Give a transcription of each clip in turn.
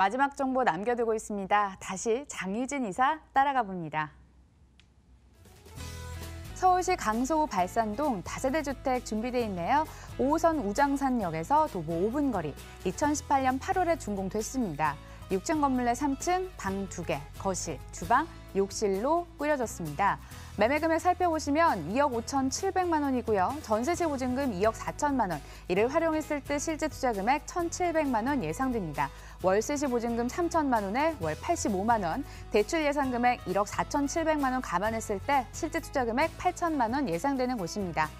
마지막 정보 남겨두고 있습니다. 다시 장유진 이사 따라가 봅니다. 서울시 강서구 발산동 다세대 주택 준비돼 있네요. 5호선 우장산역에서 도보 5분 거리, 2018년 8월에 준공됐습니다. 6층 건물 내 3층, 방 2개, 거실, 주방, 욕실로 꾸려졌습니다. 매매 금액 살펴보시면 2억 5,700만 원이고요. 전세시 보증금 2억 4천만 원, 이를 활용했을 때 실제 투자 금액 1,700만 원 예상됩니다. 월세시 보증금 3천만 원에 월 85만 원, 대출 예상 금액 1억 4,700만 원 감안했을 때 실제 투자 금액 8천만 원 예상되는 곳입니다.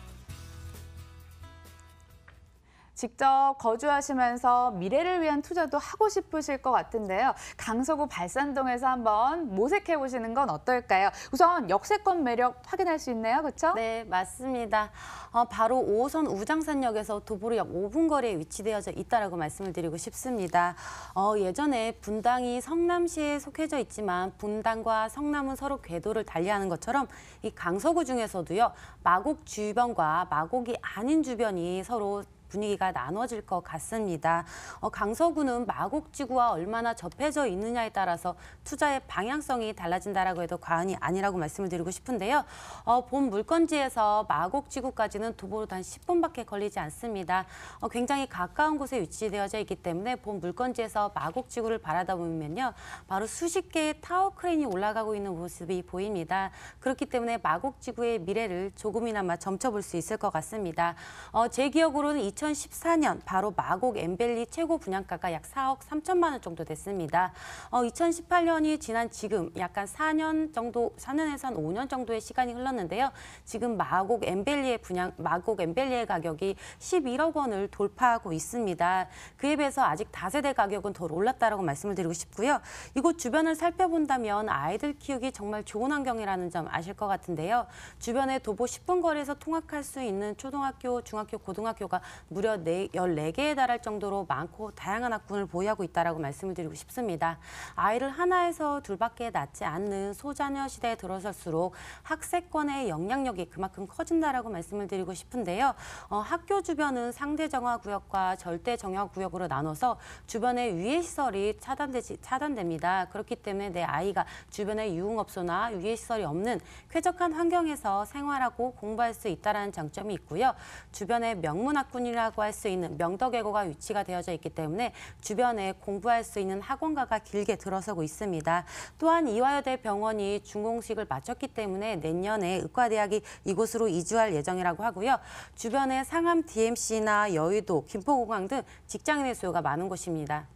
직접 거주하시면서 미래를 위한 투자도 하고 싶으실 것 같은데요. 강서구 발산동에서 한번 모색해보시는 건 어떨까요? 우선 역세권 매력 확인할 수 있네요. 그렇죠? 네, 맞습니다. 바로 5호선 우장산역에서 도보로 약 5분 거리에 위치되어져 있다라고 말씀을 드리고 싶습니다. 예전에 분당이 성남시에 속해져 있지만 분당과 성남은 서로 궤도를 달리하는 것처럼 이 강서구 중에서도요. 마곡 주변과 마곡이 아닌 주변이 서로 분위기가 나눠질 것 같습니다. 강서구는 마곡지구와 얼마나 접해져 있느냐에 따라서 투자의 방향성이 달라진다라고 해도 과언이 아니라고 말씀을 드리고 싶은데요. 본 물건지에서 마곡지구까지는 도보로 단 10분밖에 걸리지 않습니다. 굉장히 가까운 곳에 위치되어져 있기 때문에 본 물건지에서 마곡지구를 바라다 보면요. 바로 수십 개의 타워 크레인이 올라가고 있는 모습이 보입니다. 그렇기 때문에 마곡지구의 미래를 조금이나마 점쳐볼 수 있을 것 같습니다. 제 기억으로는 2014년 바로 마곡 엠벨리 최고 분양가가 약 4억 3천만 원 정도 됐습니다. 2018년이 지난 지금 약간 4년 정도, 4년에서 한 5년 정도의 시간이 흘렀는데요. 지금 마곡 엠벨리의 가격이 11억 원을 돌파하고 있습니다. 그에 비해서 아직 다세대 가격은 더 올랐다라고 말씀을 드리고 싶고요. 이곳 주변을 살펴본다면 아이들 키우기 정말 좋은 환경이라는 점 아실 것 같은데요. 주변에 도보 10분 거리에서 통학할 수 있는 초등학교, 중학교, 고등학교가 무려 14개에 달할 정도로 많고 다양한 학군을 보유하고 있다고 말씀을 드리고 싶습니다. 아이를 하나에서 둘밖에 낳지 않는 소자녀 시대에 들어설수록 학세권의 영향력이 그만큼 커진다라고 말씀을 드리고 싶은데요. 학교 주변은 상대 정화 구역과 절대 정화 구역으로 나눠서 주변의 위해 시설이 차단됩니다. 그렇기 때문에 내 아이가 주변의 유흥업소나 위해 시설이 없는 쾌적한 환경에서 생활하고 공부할 수 있다는 장점이 있고요. 주변에 명문 학군이라고 할 수 있는 명덕외고가 위치가 되어져 있기 때문에 주변에 공부할 수 있는 학원가가 길게 들어서고 있습니다. 또한 이화여대 병원이 준공식을 마쳤기 때문에 내년에 의과대학이 이곳으로 이주할 예정이라고 하고요. 주변에 상암 DMC나 여의도, 김포공항 등 직장인의 수요가 많은 곳입니다.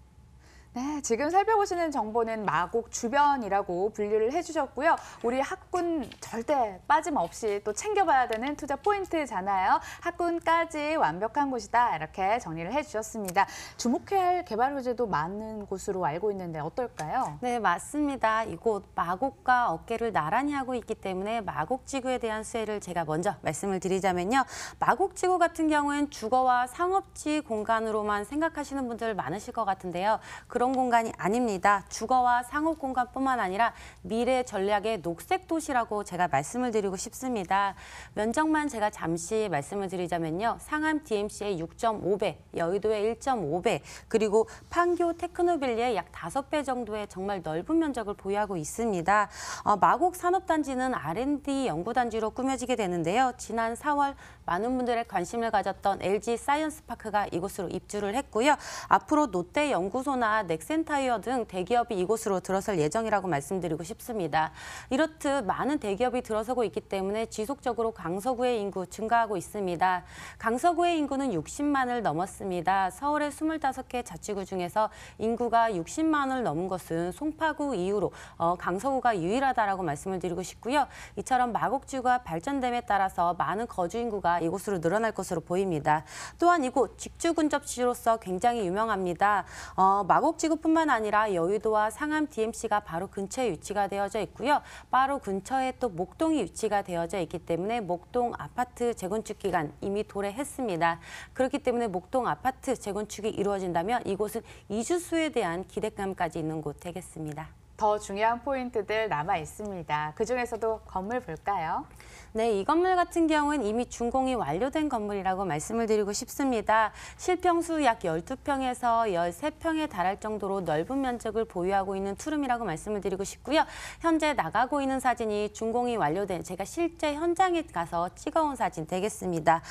네, 지금 살펴보시는 정보는 마곡 주변이라고 분류를 해주셨고요. 우리 학군 절대 빠짐없이 또 챙겨봐야 되는 투자 포인트잖아요. 학군까지 완벽한 곳이다 이렇게 정리를 해주셨습니다. 주목해야 할 개발 호재도 많은 곳으로 알고 있는데 어떨까요? 네, 맞습니다. 이곳 마곡과 어깨를 나란히 하고 있기 때문에 마곡지구에 대한 수혜를 제가 먼저 말씀을 드리자면요. 마곡지구 같은 경우엔 주거와 상업지 공간으로만 생각하시는 분들 많으실 것 같은데요. 그런 공간이 아닙니다. 주거와 상업 공간뿐만 아니라 미래 전략의 녹색 도시라고 제가 말씀을 드리고 싶습니다. 면적만 제가 잠시 말씀을 드리자면요. 상암 DMC의 6.5배, 여의도의 1.5배, 그리고 판교 테크노밸리의 약 5배 정도의 정말 넓은 면적을 보유하고 있습니다. 마곡 산업단지는 R&D 연구단지로 꾸며지게 되는데요. 지난 4월 많은 분들의 관심을 가졌던 LG 사이언스파크가 이곳으로 입주를 했고요. 앞으로 롯데 연구소나 넥센타이어 등 대기업이 이곳으로 들어설 예정이라고 말씀드리고 싶습니다. 이렇듯 많은 대기업이 들어서고 있기 때문에 지속적으로 강서구의 인구 증가하고 있습니다. 강서구의 인구는 60만을 넘었습니다. 서울의 25개 자치구 중에서 인구가 60만을 넘은 것은 송파구 이후로 강서구가 유일하다라고 말씀을 드리고 싶고요. 이처럼 마곡지구가 발전됨에 따라서 많은 거주 인구가 이곳으로 늘어날 것으로 보입니다. 또한 이곳 직주 근접지로서 굉장히 유명합니다. 마곡지구뿐만 아니라 여의도와 상암 DMC가 바로 근처에 위치가 되어져 있고요. 바로 근처에 또 목동이 위치가 되어져 있기 때문에 목동 아파트 재건축 기간 이미 도래했습니다. 그렇기 때문에 목동 아파트 재건축이 이루어진다면 이곳은 이주 수에 대한 기대감까지 있는 곳 되겠습니다. 더 중요한 포인트들 남아 있습니다. 그중에서도 건물 볼까요? 네, 이 건물 같은 경우는 이미 준공이 완료된 건물이라고 말씀을 드리고 싶습니다. 실평수 약 12평에서 13평에 달할 정도로 넓은 면적을 보유하고 있는 투룸이라고 말씀을 드리고 싶고요. 현재 나가고 있는 사진이 준공이 완료된 제가 실제 현장에 가서 찍어온 사진 되겠습니다.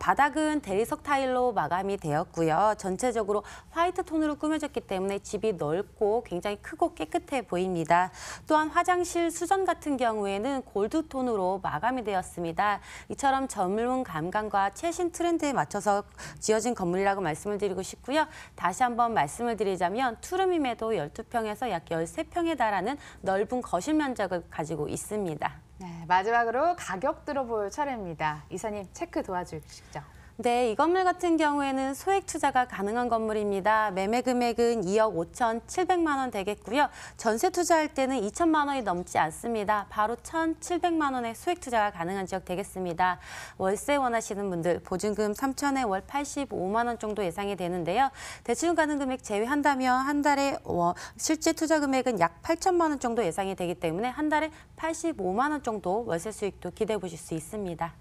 바닥은 대리석 타일로 마감이 되었고요. 전체적으로 화이트 톤으로 꾸며졌기 때문에 집이 넓고 굉장히 크고 깨끗해 보입니다. 또한 화장실 수전 같은 경우에는 골드 톤으로 마감이 되었습니다. 이처럼 젊은 감각과 최신 트렌드에 맞춰서 지어진 건물이라고 말씀을 드리고 싶고요. 다시 한번 말씀을 드리자면 투룸임에도 12평에서 약 13평에 달하는 넓은 거실 면적을 가지고 있습니다. 네, 마지막으로 가격 들어볼 차례입니다. 이사님 체크 도와주시죠. 네, 이 건물 같은 경우에는 소액 투자가 가능한 건물입니다. 매매 금액은 2억 5,700만 원 되겠고요. 전세 투자할 때는 2천만 원이 넘지 않습니다. 바로 1,700만 원의 소액 투자가 가능한 지역 되겠습니다. 월세 원하시는 분들 보증금 3천에 월 85만 원 정도 예상이 되는데요. 대출 가능 금액 제외한다면 한 달에 실제 투자 금액은 약 8천만 원 정도 예상이 되기 때문에 한 달에 85만 원 정도 월세 수익도 기대해 보실 수 있습니다.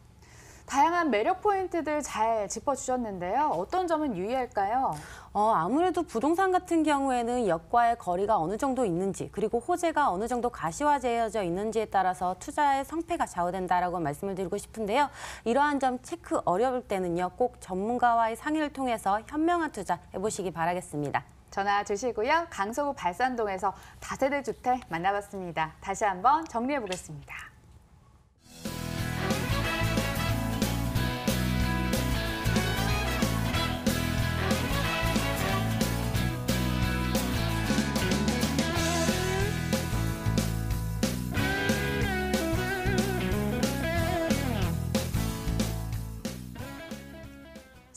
다양한 매력 포인트들 잘 짚어주셨는데요. 어떤 점은 유의할까요? 아무래도 부동산 같은 경우에는 역과의 거리가 어느 정도 있는지 그리고 호재가 어느 정도 가시화되어져 있는지에 따라서 투자의 성패가 좌우된다라고 말씀을 드리고 싶은데요. 이러한 점 체크 어려울 때는요. 꼭 전문가와의 상의를 통해서 현명한 투자 해보시기 바라겠습니다. 전화 주시고요. 강서구 발산동에서 다세대 주택 만나봤습니다. 다시 한번 정리해보겠습니다.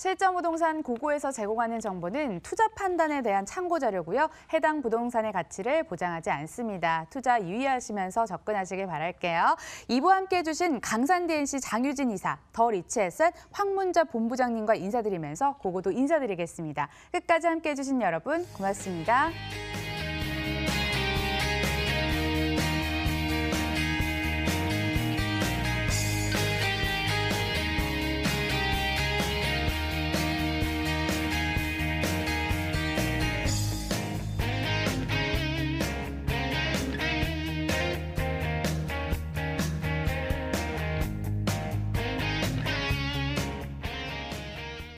실전부동산 고고에서 제공하는 정보는 투자 판단에 대한 참고 자료고요. 해당 부동산의 가치를 보장하지 않습니다. 투자 유의하시면서 접근하시길 바랄게요. 2부 함께해 주신 강산DNC 장유진 이사, 더 리치에셋 황문자 본부장님과 인사드리면서 고고도 인사드리겠습니다. 끝까지 함께해 주신 여러분 고맙습니다.